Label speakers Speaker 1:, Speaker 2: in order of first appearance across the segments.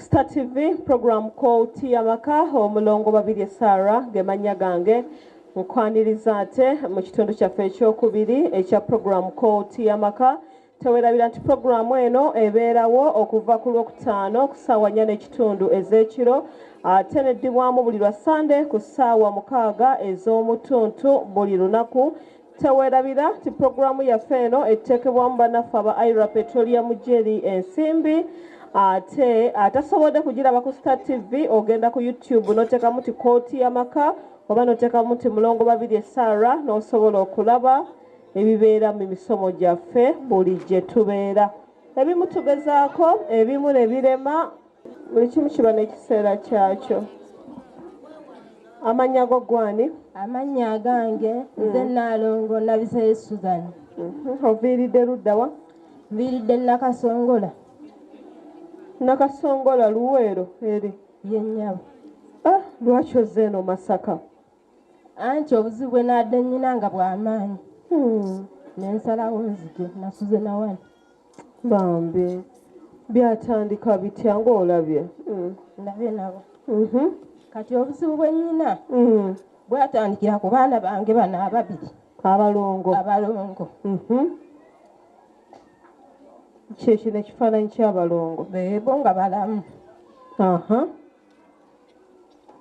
Speaker 1: Star TV program called Tiyamaka omulongo babiri Sarah gemanya gange nkwaniriza ate mu kitundu kyaffe ekyokubiri ekya program called Tiyamaka tewerabira nti program eno ebeerawo okuva ku Lwokutaano ku ssaawa 4 n'ekitundu ez'ekiro ate neddibwamu buli lwa Sunday ku ssaawa 6 ez'omutuntu buli lunaku. Tewerabira nti programu yaffe eno etteekebwamu bannaffe aba Ira Petroleum Jelly ensimbi ate atasobodde kugiraba ku Star TV ogenda ku YouTube n'oteekamu ti Tiyamaka oba n'oteekamu ti mulongo babiri Sarah n'osobola okulaba ebibeera mu misomo gyaffe buli gye tubeera. Ebimu tugezaako ebimu ne birema buli kimu kiba n'ekiseera kyakyo. Amannya go gwani?
Speaker 2: Amannya agange nze Nalongo Nabisere Susan.
Speaker 1: Oviiridde ludda wa?
Speaker 2: Nviiridde Nakasongola.
Speaker 1: Nakasongola Luweero eri
Speaker 2: Yennyabo.
Speaker 1: Lwaki ozze eno Masaka?
Speaker 2: Anti obuzibu bwe nadde nnyina nga bw'amaanyi. Nensalawo nzige nasuze na wano.
Speaker 1: Bambi byatandika bitya ng'olabye?
Speaker 2: Ndabye nabo. Kati obuzibu bwe nnyina bwatandikira ku baana bange bano ababiri.
Speaker 1: Abalongo.
Speaker 2: Abalongo.
Speaker 1: Kyekino ekifaananyi ky'abalongo.
Speaker 2: Beebo nga balamu.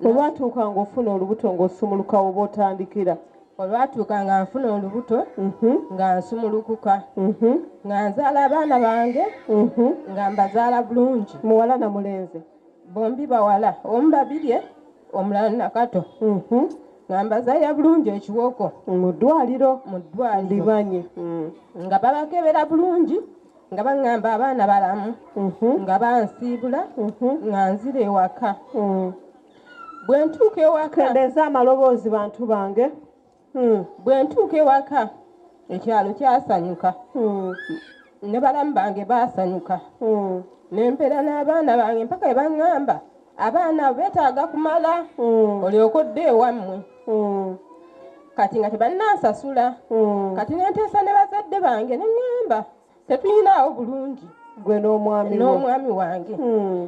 Speaker 1: Olwatuuka ng'ofuna olubuto ng'osumuluka oba otandikira?
Speaker 2: Olwatuuka nga nfuna olubuto nga nsumulukuka nga nzaala abaana bange nga mbazaala bulungi.
Speaker 1: Muwala na mulenzi?
Speaker 2: Bombi bawala, omu babirye omulala nakato. Nga mbazaalira bulungi ekiwoko
Speaker 1: mu ddwaliro. Ndibanye
Speaker 2: nga babakebera bulungi nga baŋŋamba abaana balamu nga bansiibula nga nzira ewaka. Bwe ntuuka ewaka
Speaker 1: kendeeza amaloboozi bantu bange.
Speaker 2: Bwe ntuuka ewaka ekyalo kyasanyuka ne balamu bange baasanyuka n'empeera n'abaana bange mpaka ebaŋŋamba abaana beetaaga kumala olyoke odde ewammwe. Kati nga tebannansasula kati nenteesa ne bazadde bange ne ŋŋamba tetuyinaawo bulungi
Speaker 1: gwe
Speaker 2: n'omwami wange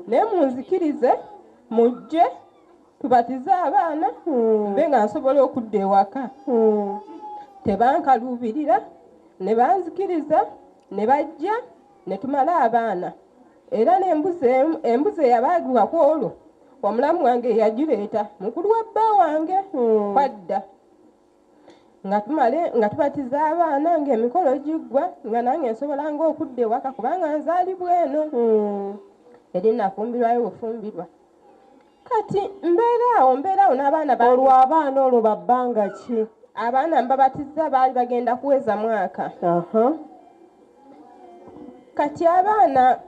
Speaker 2: naye munzikirize mujje tubatize abaana mbe nga nsobola okudda ewaka. Tebankaluubirira ne banzikiriza ne bajja ne tumala abaana era n'embuzi eyabaagibwako olwo omulamu wange yagireeta mukulu wa bba wange kwadda nga tubatiza abaana ng'emikolo giggwa nga nange nsobolanga okudda ewaka kubanga nzaalibwa eno eri nafumbirwayo bufumbirwa. Kati mbeeraawo n'abaana
Speaker 1: olwo abaana olwo babbanga ki?
Speaker 2: Abaana mbabatiza baali bagenda kuweza mwaka. Kati abaana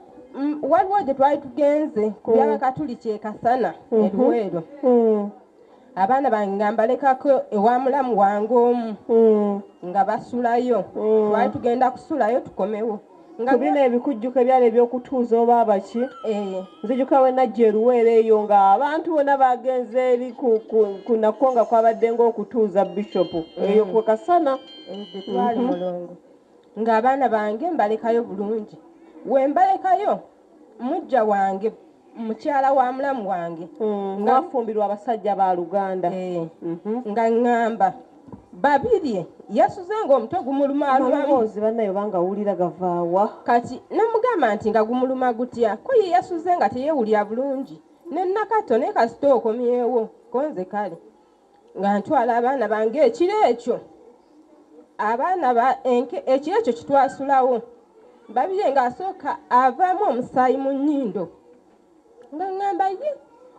Speaker 2: waliwo gye twali tugenze ku byabakatuliki ekasana eluweero. Abaana bange nga mbalekako ewa mulamu wange omu nga basulayo. Twali tugenda kusulayo tukomewo.
Speaker 1: Bino ebikujjuko ebyali ebyokutuuza oba abaki? Nzijuka we najja eruweero eyo nga abantu bonna bagenze eri ku nakko nga kwabadde ng'okutuuza bishopu eyo ku kasana.
Speaker 2: Twali mulongo nga abaana bange mbalekayo bulungi. We mbalekayo mujja wange mukyala wa mulamu wange
Speaker 1: ng'afumbirwa abasajja ba Luganda
Speaker 2: nga ŋŋamba babirye yasuze ng'omutwe gumulumalumamoozi
Speaker 1: bannayo bangawulira gavaawa.
Speaker 2: Kati namugamba nti nga gumuluma gutya ko ye yasuze nga teyeewulira bulungi ne nakato ne kasita okomyewo konze kale nga ntwala abaana bange ekiro ekyo ekiro ekyo kitwasulawo babirye ng'asooka avaamu omusaayi mu nnyindo nga ŋŋamba ye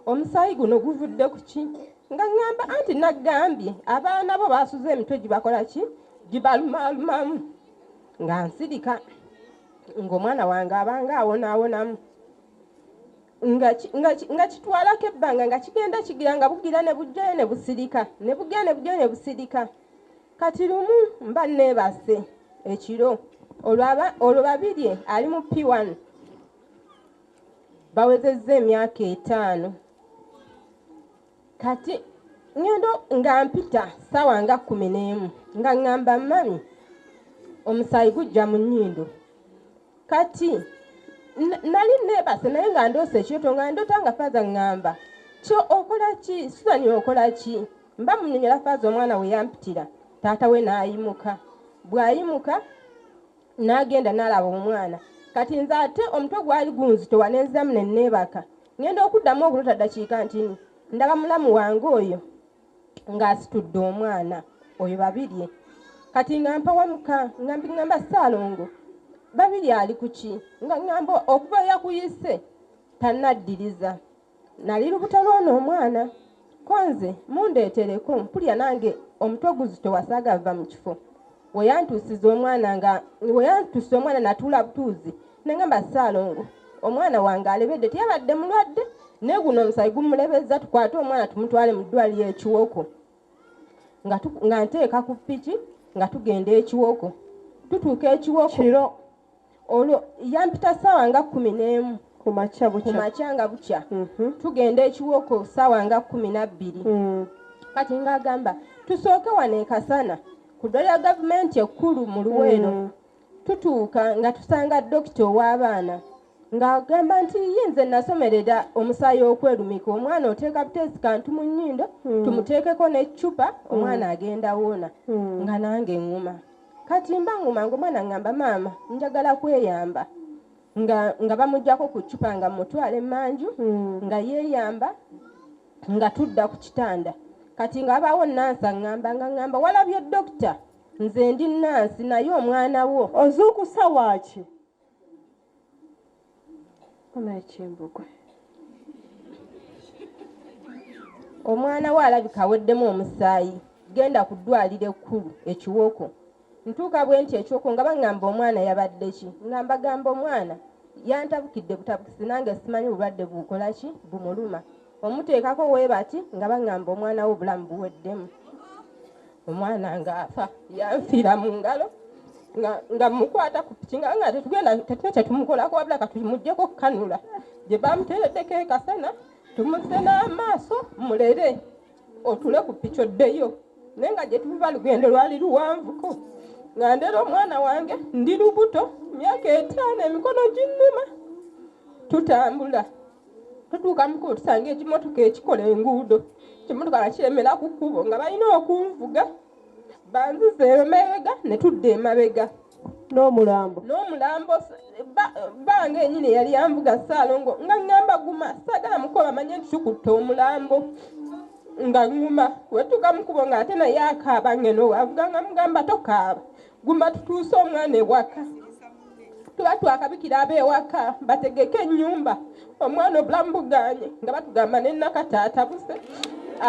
Speaker 2: omusaayi guno guvudde ku ki? Nga ŋŋamba anti naggambye abaana bo baasuze emitwe gibakola ki? Gibalumaalumamu. Nga nsirika ng'omwana wange abanga awonaawonamu nga kitwalako ebbanga nga kigenda kigira nga bugira ne bujjayo ne busirika ne bugira ne bujjayo ne busirika. Kati lumu mba neebase ekiro olwo babirye ali mu P1 bawezezza emyaka 5. Kati ngendo nga mpita ssaawa nga 11 nga ŋŋamba mami omusaayi gujja mu nnyindo. Kati nali nebase naye nga ndoose ekyoto nga ndota nga faaza ŋŋamba kyo okola ki Susani okola ki mba munyonyola faaza omwana we yampitira taata we n'ayimuka bw'ayimuka n'agenda n'alaba omwana kati nze ate omutwe gwali gunzitowa n'enziramu ne neebaka ngenda okuddamu obulota ddakiika ntini ndaba mulamu wange oyo ng'asitudde omwana oyo babirye kati nga mpawamuka ngamba Ssaalongo babiri ali ku ki nga ŋŋamba okuva yakuyise tannaddiriza nali lubuto lw'ono omwana konze mundeetereko mpulya nange omutwe guzitowa saagava mu kifo weyantuusiza omwana natuula butuuzi neŋŋamba Ssaalongo omwana wange alebedde teyabadde mulwadde naye guno omusayi gumulebezza tukwate omwana tumutwale mu ddwaliro ekiwoko nga nteeka ku ppiki nga tugenda ekiwoko tutuuka ekiwoko
Speaker 1: kiro
Speaker 2: olwo yampita ssaawa nga 11
Speaker 1: ku makya
Speaker 2: nga bukya tugenda ekiwoko ssaawa nga 12 kati ng'agamba tusooke wano e Kasana ku ddwaliro gavumenti ekkulu mu Luweero tutuuka nga tusanga dokita ow'abaana ng'agamba nti yinze nasomerera omusaayi okwerumika omwana oteeka buteesi kantu mu nnyindo tumuteekeko n'eccupa omwana agenda wona nga nange ŋŋuma kati mba ŋŋuma ng'omwana ŋŋamba maama njagala kweyamba nga bamuggyako ku ccupa nga mutwala emmanju nga yeeyamba nga tudda ku kitanda kati nga abaawo nansi ŋŋamba walabye dokita nze ndi nansi naye omwana wo
Speaker 1: ozuukusa waaki onaekimbugwe
Speaker 2: omwana we alabika aweddemu omusaayi genda ku ddwaliro ekkulu ekiwoko ntuuka bwe nti ekiwoko nga baŋŋamba omwana yabadde ki ŋŋamba gamba omwana yantabukidde butabukisi nange simanyi bulwadde bukola ki bumuluma omuteekako weebati nga baŋŋamba omwana we obulamu buweddemu omwana ng'afa yanfiira mu ngalo nga mukwata ku piki nga tetugenda tetuna kyetumukolako wabula katumugyeko kanula gye bamuteereddeko e Kasana tumuzze n'amaaso mulere otule ku piki oddeyo naye nga gye tuva lugendo lwali luwanvuko nga ndera omwana wange ndi lubuto myaka 5 emikono ginnuma tutambula tutuuka mukulu tusanga ekimotoka ekikola enguudo ekimotoka nga kiremera ku kkubo nga balina okunvuga banziza emabega ne tudda emabega
Speaker 1: n'omulambo
Speaker 2: bange enyini yali yanvuga Ssaalongo nga ŋŋamba guma saagala mukoba amanye nti tukutta omulambo nga ŋŋuma wetuuka mukubo ng'ate naye akaaba ngeno wavuga nga mugamba tokaaba guma tutuuse omwana ewaka tuba twakabikira ab'ewaka bategeke ennyumba omwana obulamu buganye nga batugamba nennakataata buse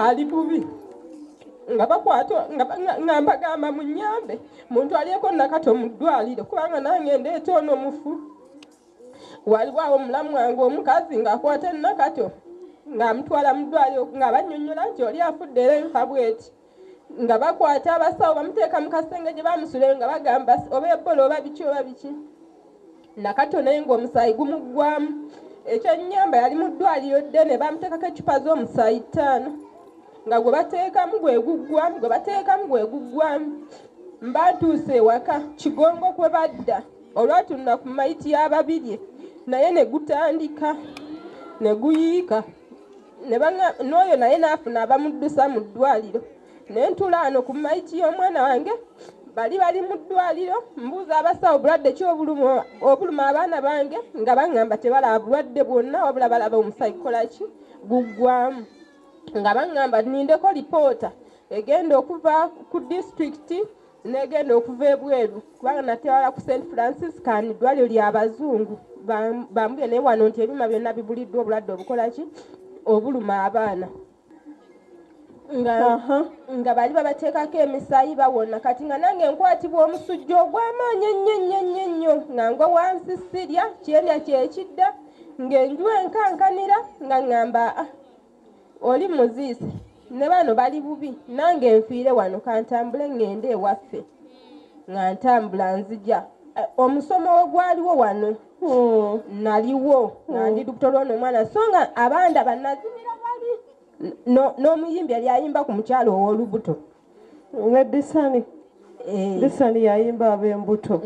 Speaker 2: ali bubi nga bakwata nga mbagamba munnyambe muntu alyeko nakato mu ddwaliro kubanga nange ndeeta ono mufu waliwo awo mulamu wange omukazi ng'akwata ennakato ng'amutwala mu ddwaliro nga bannyonnyola nti oli afudde era enfa bweti nga bakwata abasawo bamuteeka mu kasenge gye bamusulayo nga bagamba oba ebola oba biki nakato naye ng'omusaayi gumuggwamu ekyennyamba yali mu ddwaliro ddene bamuteekako eccupa z'omusaayi 5 nga gwe bateekamu gweguggwamu mba ntuuse ewaka kigongo kwe badda olwatunula ku mayiti y'ababirye naye ne gutandika ne guyiika n'oyo naye n'afuna abamuddusa mu ddwaliro naye ntula ano ku mayiti y'omwana wange bali mu ddwaliro mbuuza abasawo bulwadde ki obuluma abaana bange nga baŋŋamba tebalaba bulwadde bwonna wabula balaba omusaayi kukola ki guggwamu nga baŋŋamba nindeko lipoota egenda okuva ku disitulikiti n'egenda okuva ebweru kubanga natwala ku St Francis Can ddwaliro ly'abazungu bambulye naye wano nti ebyuma byonna bibuliddwa obulwadde obukola ki obuluma abaana nga bali babateekako emisaayi bawona kati nga nange nkwatibwa omusujja ogw'amaanyi ennyo nga ngwa wansi sirya kyendya kyekidda ng'enju enkankanira nga ŋŋamba oli muziise ne bano bali bubi nange nfiire wano kantambule ŋŋende ewaffe nga ntambula nzija omusomo ogwaliwo wano naliwo nga ndi lubuto lw'ono omwana so nga abanda bannazimira bali n'omuyimbi yali ayimba ku mukyalo ow'olubuto
Speaker 1: ng'eddisani Lisani yayimba ab'embuto.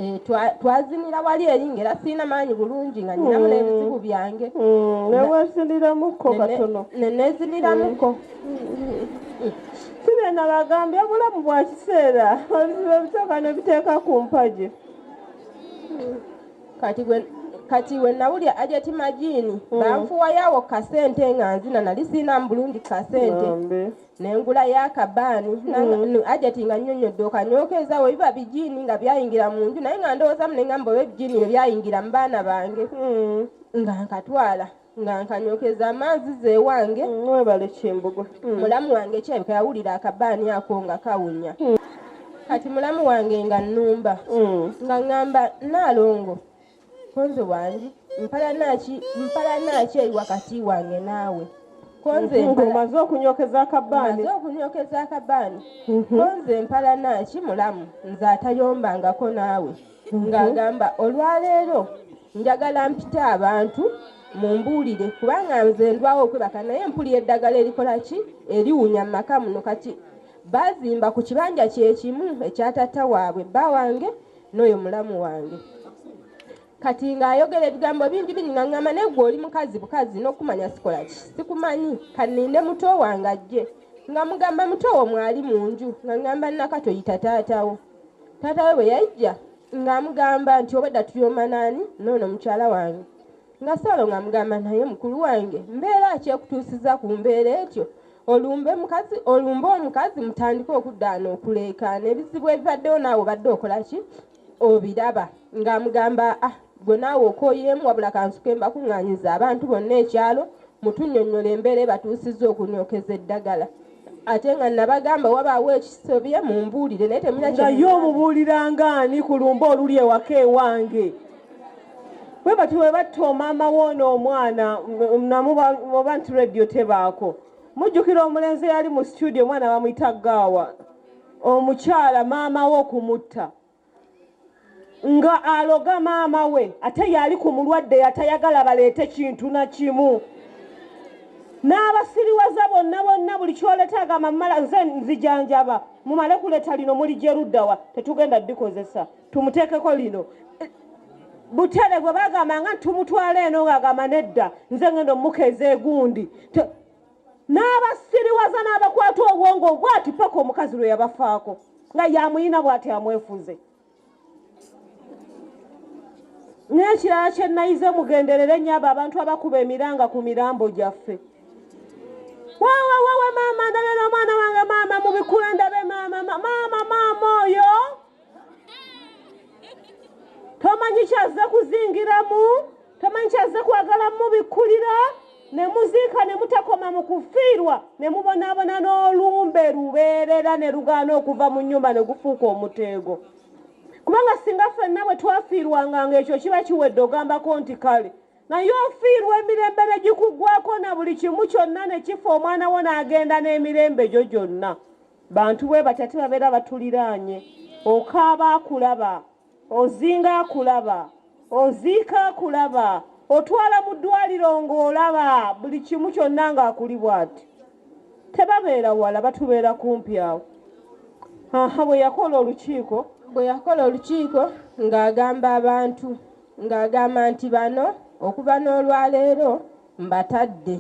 Speaker 2: Twazinira wali eri ng'era sirina maanyi bulungi nga ninamu n'ebizibu byange.
Speaker 1: Neweziniramuko katono.
Speaker 2: Neneziniramuko.
Speaker 1: Sire nabagambye obulamu bwa kiseera ebitoka ne biteeka ku mpaji.
Speaker 2: Kati we nawulya Ajeti Majini banfuwayawo kasente nga nzina nali sirina bulungi kasente. Nengula y'akabaani Ajeti nga nnyonnyodde okanyokeza we biba bijiini nga byayingira mu nju naye nga ndowoozamu ne ngamba oba ebijiini bye byayingira mu baana bange nga nkatwala nga nkanyokeza amaazi ewange.
Speaker 1: Webale Kimbugwe.
Speaker 2: Mulamu wange kirabika yawulira akabaani ako nga kawunya. Kati mulamu wange nga nnumba nga ngamba Naalongo konze wange mpala naaki eri wakati wange naawe.
Speaker 1: Omaze okunyokeza akabaani.
Speaker 2: Konze mpala naaki mulamu nze atayombangako naawe. Ng'agamba olwaleero njagala mpite abantu mumbuulire kubanga nze ndwawo okwebaka naye mpulira eddagala erikola ki eriwunya mu maka muno. Kati baazimba ku kibanja kyekimu ekyatatta waabwe bba wange n'oyo mulamu wange. Kati ng'ayogera ebigambo bingi nga ngamba naye gwe oli mukazi bukazi n'okumanya sikola ki sikumanyi kaninde muto wange ajje. Nga mugamba muto wo mwali mu nju nga ngamba Nakatoyita taatawo. Taatawe bwe yajja ng'amugamba nti obedda tuyoma naani noono mukyala wange. Nga Saalo ng'amugamba naye mukulu wange mbeera ki ekutuusiza ku mbeera etyo olumbe omukazi mutandike okuddaana okuleekaana ebizibu ebibaddewo naawe obadde okola ki obiraba. Ng'amugamba gwe naawe okooyeemu wabula kansuke mbakuŋŋaanyiza abantu bonna ekyalo mutunnyonnyola embeera ebatuusizza okunyokeza eddagala. Ate nga nabagamba wabaawo ekisobye mumbuulire naye temulina
Speaker 1: nga ye omubuulirangaani ku lumba oluli ewaka ewange. Bwe bati bwe batta maama woono omwana oba nti rediyo tebaako. Mujjukira omulenzi eyali mu studio omwana bamuyita Gaawa omukyala maama we okumutta nga aloga maama we ate yali ku mulwadde yatayagala baleete kintu na kimu. N'abasiriwaza bonna buli kyoleta agamba mmala nze nzijanjaba mumale kuleeta lino muli gyeruddawa tetugenda dikozesa tumuteekeko lino. Butere gwe bagambanga tumutwala eno ng'agamba nedda nze ngenda omukeeza egundi. N'abasiriwaza n'abakwata obwongo bwati paka omukazi lwe yabafaako nga yamuyina bwati amwefuze. N'ekirala kye nayize mugenderere nnyo abo abantu abakuba emiranga ku mirambo gyaffe. Wawe maama ndabera omwana wange maama mubikule ndabe maama oyo tomanyi kyazze kuzingiramu tomanyi kyazze kwagala mubikulira ne muziika ne mutakoma mu kufiirwa ne mubonaabona n'olumbe lubeerera ne lugaana okuva mu nnyumba ne gufuuka omuteego. Kubanga singa ffenna bwe twafiirwanga ng'ekyo kiba kiwedde ogambako nti kale naye ofiirwa emirembe ne gikuggwako na buli kimu kyonna ne kifa omwana wo n'agenda n'emirembe gyo gyonna. Bantu bwe batya tebabeera batuliraanye. Okaaba akulaba, ozinga akulaba, oziika akulaba, otwala mu ddwaliro ng'olaba buli kimu kyonna ng'akuli bw'ati. Tebabeera wala batubeera kumpi awo. Bwe yakola olukiiko ng'agamba abantu ng'agamba nti bano okuva n'olwaleero mbatadde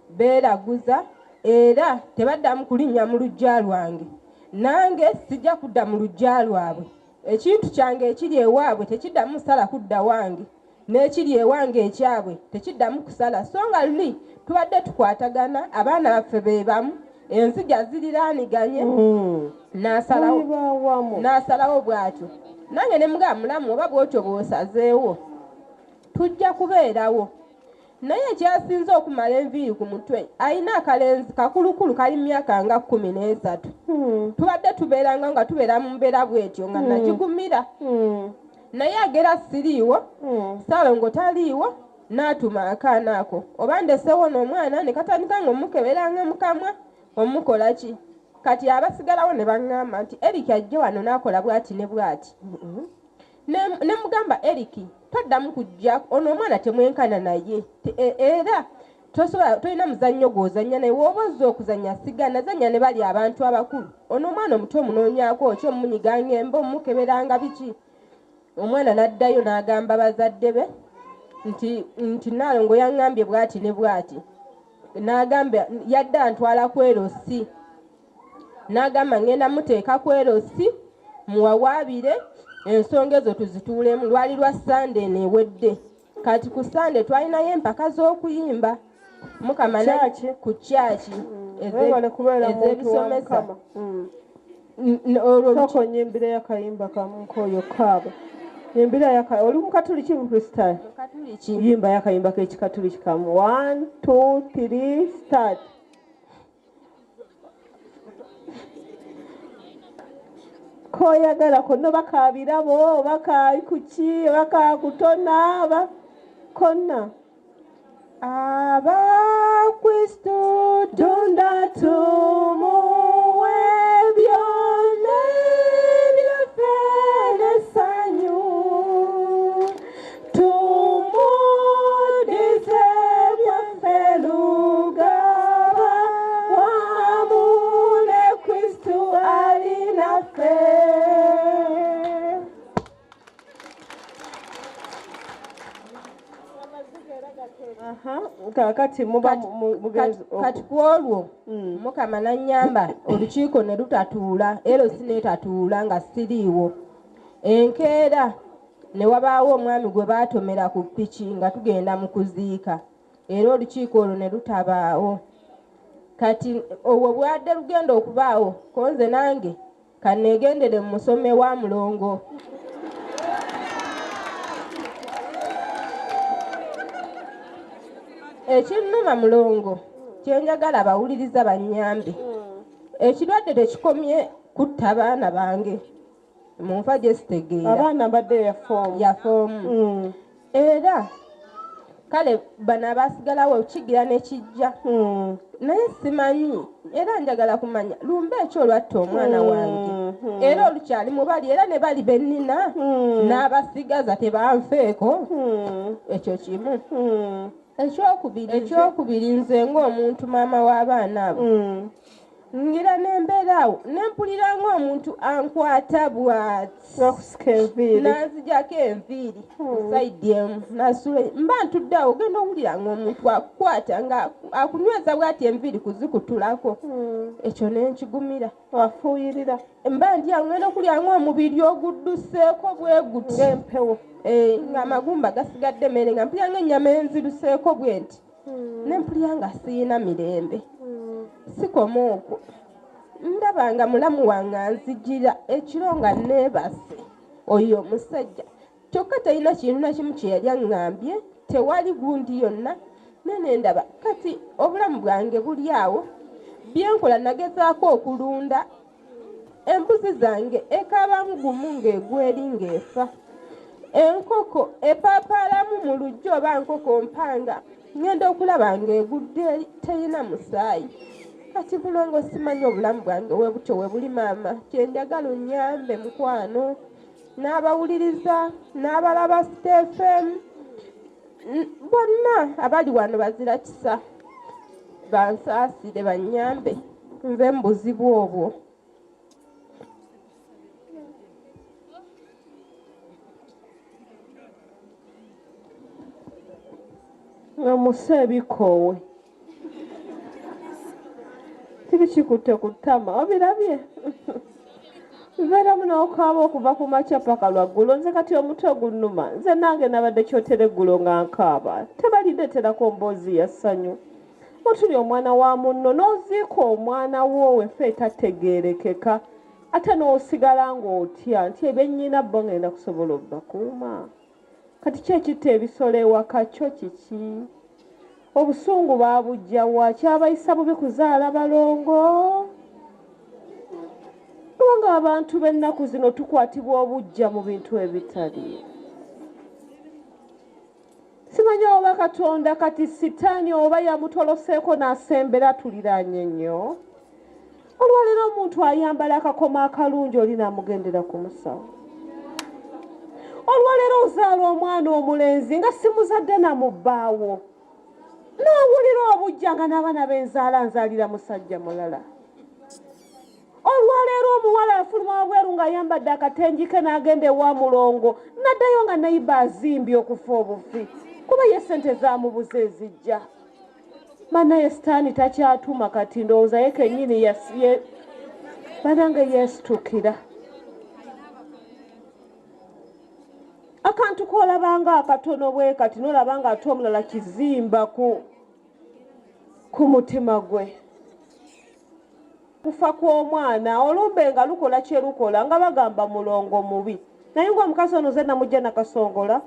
Speaker 1: beeraguza era tebaddamu kulinnya mu luggya lwange nange sijja kudda mu luggya lwabwe. Ekintu kyange ekiri ewaabwe tekiddamu kusala kudda wange n'ekiri ewange ekyabwe tekiddamu kusala so nga luli tubadde tukwatagana abaana baffe be bamu enzija ziriraaniganye n'asalawo bw'atyo. Nange ne mugamba mulamu oba bw'otyo bw'osazeewo tujja kubeerawo. Naye ekyasinze okumala enviiri ku mutwe alina akalenzi kakulukulu kali myaka nga 13. Tubadde tubeeranga nga tubeera mu mbeera bw'etyo nga nakigumira. Naye agera siriiwo Ssaalongo taliiwo n'atuma akaana ako oba ndesewo n'omwana ne katandika ng'omukeberanga mu kamwa omukola ki. Kati abasigalawo ne baŋŋamba nti Eriki ajje wano n'akola bw'ati ne bw'ati. Ne mugamba Eriki toddamu kujja ono omwana temwenkana naye era
Speaker 2: tolina muzannyo gw'ozannya naye w'oba ozza okuzannya sigana zannya ne bali abantu abakulu ono omwana omuto omunoonyaako ki omunyiga ngemba omukeberanga biki omwana n'addayo n'agamba bazadde be nti Naalongo yaŋŋambye bw'ati ne bw'ati n'agamba yadde antwala ku erosi n'agamba ngenda muteeka ku erosi muwawaabire ensonga ezo tuzituulemu lwali lwa Sande neewedde kati ku Sande twalinayo empaka z'okuyimba Mukama ku kyaki ez'ebisomesa
Speaker 1: soko nyimbira yakayimba kamu koyo kaaba nyimbira oli mukatuliki mukristaayo yimba yakayimba k'ekikatuliki kamu 1 2 3 start koyagala konna bakaabirabo bakaikuki bakakutona konna Abakristo tunda tumuwe byonna byaffe n'essanyu tumudize byaffe lugaba wamu ne Kristo ali naffe. Kakati kati ku olwo Mukama n'annyamba olukiiko ne lutatuula erosi n'etatuula nga siriiwo enkeera ne wabaawo omwami gwe baatomera ku ppiki nga tugenda mu kuziika era olukiiko olwo ne lutabaawo kati obwo bwadde lugenda okubaawo konze nange kanneegendere mu musome wa Mulongo ekinnuma Mulongo kyenjagala bawuliriza bannyambe ekirwadde tekikomye kutta abaana bange munfa gye sitegeera abaana mbadde yafoomu era kale bano abasigalawo kigira ne kijja naye simanyi era njagala kumanya lumba ekyo olwatta omwana wange era olukyali mubali era ne bali bennina n'abasigaza tebanfeeko ekyo kimu ekyokubiri nze ng'omuntu maama w'abaana abo ngira nembeeraawo nempulira ng'omuntu ankwata bw'ati nanzijako enviiri saidi emu nasule mba ntuddeawo ogenda owulira ng'omuntu akukwata nga akunyweza bw'ati enviiri kuzikutulako ekyo nenkigumira wafuuyirira mba ndya ngenda okulya ng'omubiri ogudduseeko bwe guti ng'empewo ng'amagumba gasigadde mere nga mpulira ng'ennyama enziruseeko bwe nti nempulira nga siina mirembe sikoma okwo ndabanga mulamu wange anzigira ekiro nga neebase oyo omusajja kyokka talina kintu nakimu kye yali aŋŋambye tewali gundi yonna nene ndaba kati obulamu bwange buli awo byenkola nagezaako okulunda embuzi zange ekaabamu gumu ng'egweri ng'efa enkoko epaapaalamu mu lujja oba nkoko mpanga ngenda okulaba ng'egudde terina musaayi kati Mulongo simanyi obulamu bwange we butyo we buli maama kyenjagala onnyambe mukwano n'abawuliriza n'abalaba Stephen bonna abali wano bazira kisa bansaasire bannyambe nve mu buzibu obwo nga musebikowe kikutte ku ttama obirabye bibeeramu n'okaaba okuva ku makya paka lwaggulo nze kati omutwe gunnuma nze nange nabadde kyotere eggulo nga nkaaba tebalindeeterako mboozi ya ssanyu otuli omwana wa munno n'oziika omwana woowe fe tategeerekeka ate n'osigala ng'otya nti ebyennyina bo ngenda kusobola obbakuuma kati kyekitta ebisolo ewaka kyo kiki obusungu baabujja wa kyabayisa bubi kuzaala balongo kubanga abantu b'ennaku zino tukwatibwa obujja mu bintu ebitali simanyi oba Katonda kati sitaani oba yamutoloseeko n'asembera tuliraanye nnyo olwaleero omuntu ayambala akakomo akalungi oli n'amugendera ku musawo olwaleero ozaala omwana omulenzi nga simuzadde namubbaawo n'owulira obujjanga n'abaana b'enzaala nzaalira musajja mulala. Olwaleero omuwala afuluma wabweru ng'ayambadde akatengi ke n'agenda ewa mulongo n'addayo nga nayiba azimbye okufa obufi kuba ye ssente zaamubuza ezijja. Bannaye sitaani takyatuma kati ndowooza ye kennyini banange yeesitukira. Akantu koolabanga akatono bwe kati n'olabanga ate omulala kizimba ku mutima gwe. Kufa kw'omwana olumbe nga lukola kye lukola nga bagamba mulongo mubi naye ng'omukazi ono ze namujja nakasongola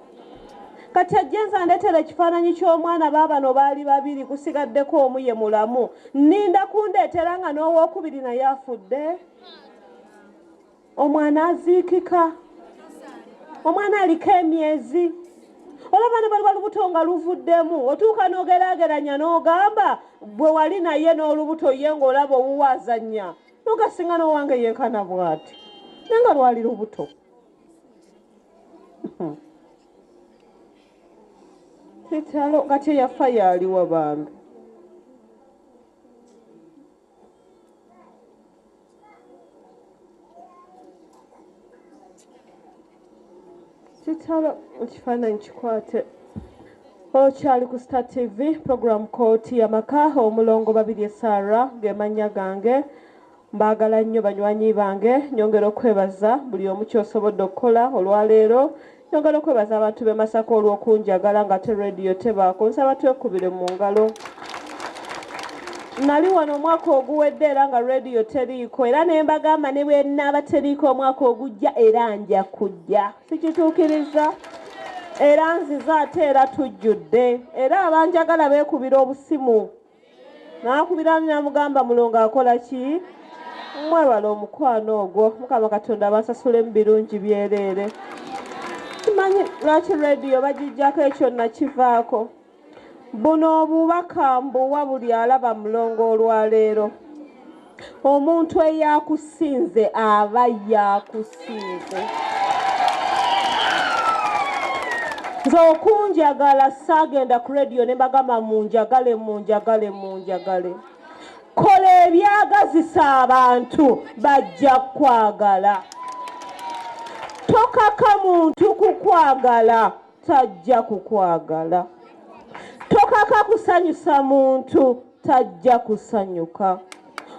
Speaker 1: kati ajjenza ndeetera ekifaananyi ky'omwana baabano baali babiri kusigaddeko omu ye mulamu nninda kundeetera nga n'owookubiri naye afudde. Omwana aziikika, omwana aliko emyezi, olaba ne bali olubuto nga luvuddemu otuuka n'ogeraageranya n'ogamba bwe wali naye n'olubuto ye ng'olaba owuwaazannya n'ogasinga n'owange yenkana bw'ati naye nga lwali lubuto. Kitalo kati yafa yaliwa bambi. Kitalo ekifaananyi kikwate. Okyali ku Star TV program Kooti y'Amaka omulongo babiri Sarah gemannya gange. Mbaagala nnyo banywanyi bange nyongera okwebaza buli omu ky'osobodde okukola olwaleero. Nyongera okwebaza abantu b'e Masaka olw'okunjagala nga te rediyo tebaako nsaba twekubire mu ngalo. Nali wano omwaka oguwedde era nga rediyo teriiko era ne mbagamba ne bwe nnaaba teriiko omwaka ogujja era nja kujja. Sikituukiriza era nziza ate era tujjudde era abanjagala beekubira obusimu. Naakubira namugamba mulongo akola ki? Mwebala omukwano ogwo Mukama Katonda abasasule mu birungi byereere. Kimanyi lwaki rediyo bagijjako ekyo nakivaako. Buno obubaka mbuwa buli alaba mulongo olwaleero. Omuntu eyakusinze aba yakusinze. Nze okunjagala saagenda ku rediyo ne mbagamba munjagale. Kola ebyagazisa abantu bajja kwagala. Tokaka muntu kukwagala tajja kukwagala. Tokaka kusanyusa muntu tajja kusanyuka.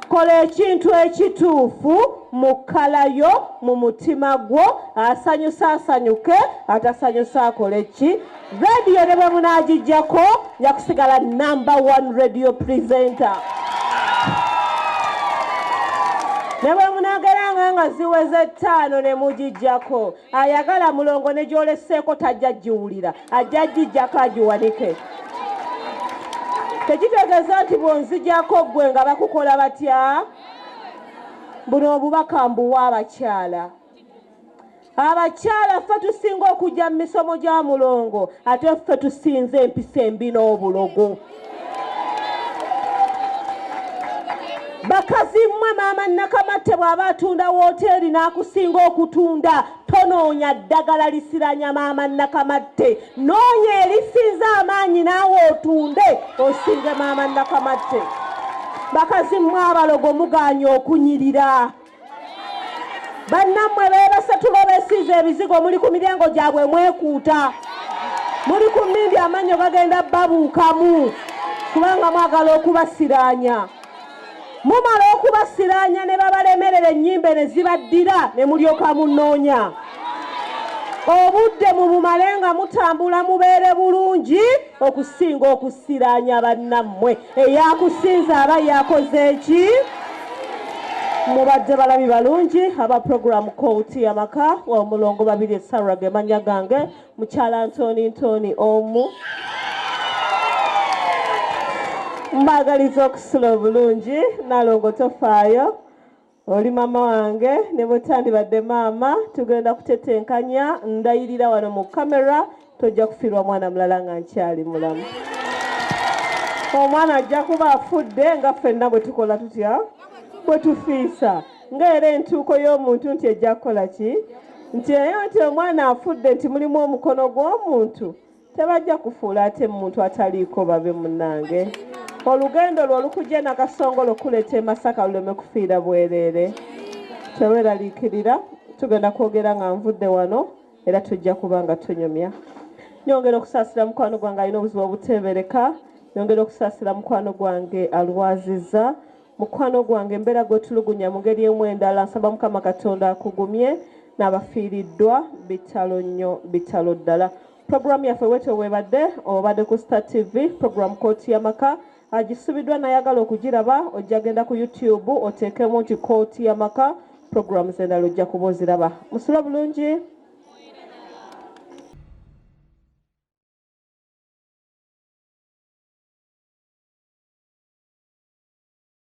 Speaker 1: Kola ekintu ekituufu mu kkalayo mu mutima gwo asanyusa asanyuke atasanyusa akole ki. Rediyo ne bwe munaagijjako yakusigala #1 radio presenter. Ne bwe munaageranga nga ziweze 5 ne mugijjako ayagala mulongo ne gy'olesseeko tajja giwulira ajja gijjako agiwanike. Tekitegeeza nti bw'onzijjako ggwe nga bakukola batya. Buno obubaka mbuwa abakyala. Abakyala ffe tusinga okujja mu misomo gya mulongo ate ffe tusinze empisa embi n'obulogo. Bakazi mmwe maama Nakamatte bw'aba atunda wooteeri n'akusinga okutunda tonoonya ddagala lisiranya maama Nakamatte. Noonya erisinza amaanyi naawe otunde osinze maama Nakamatte. Bakazi mmwe abalogo mugaanye okunyirira. Bannammwe beebase tulobesiza ebizigo muli ku miryango gyabwe mwekuuta. Muli ku mmindi amannyo gagenda babuukamu kubanga mwagala okubasiranya. Mumala okubasiranya ne babalemerera ennyimbe ne zibaddira ne mulyoka munnoonya. Obudde mubumale nga mutambula mubeere bulungi okusinga okusiranya bannammwe. Eyakusinza aba yakoze eki? Mubadde balabi balungi aba program Kooti y'Amaka omulongo babiri Sarah gemannya gange mukyala Ntoni omu. Mbagaliza okusula obulungi nalongo tofaayo oli mama wange ne bwetandi badde maama tugenda kutetenkanya ndayirira wano mu kamera tojja kufiirwa mwana mulala nga nkyali mulamu. Omwana ajja kuba afudde nga ffenna bwe tukola tutya bwe tufiisa ng'era entuuko y'omuntu nti ejja kukola ki nti eyo nti omwana afudde nti mulimu omukono gw'omuntu tebajja kufuula ate muntu ataliiko babe munnange. Olugendo lwo lukujja na Kasongolo kuleeta e Masaka luleme kufiira bwereere. Teweeraliikirira, tugenda kwogera nga nvudde wano era tujja kuba nga tunyumya. Nyongera okusaasira mukwano gwange alina obuzibu obuteebereka. Nyongera okusaasira mukwano gwange alwazizza. Mukwano gwange embeera gw'etulugunya mu ngeri emu endala nsaba Mukama Katonda akugumye n'abafiiriddwa bitalo nnyo bitalo ddala. Programu yaffe wetwe weebadde obadde ku Star TV programu Kooti y'Amaka agisubiddwa nayagala okugiraba ojja genda ku YouTube oteekemu nti Kooti y'Amaka programu z'endala ojja kuba oziraba. Musula bulungi.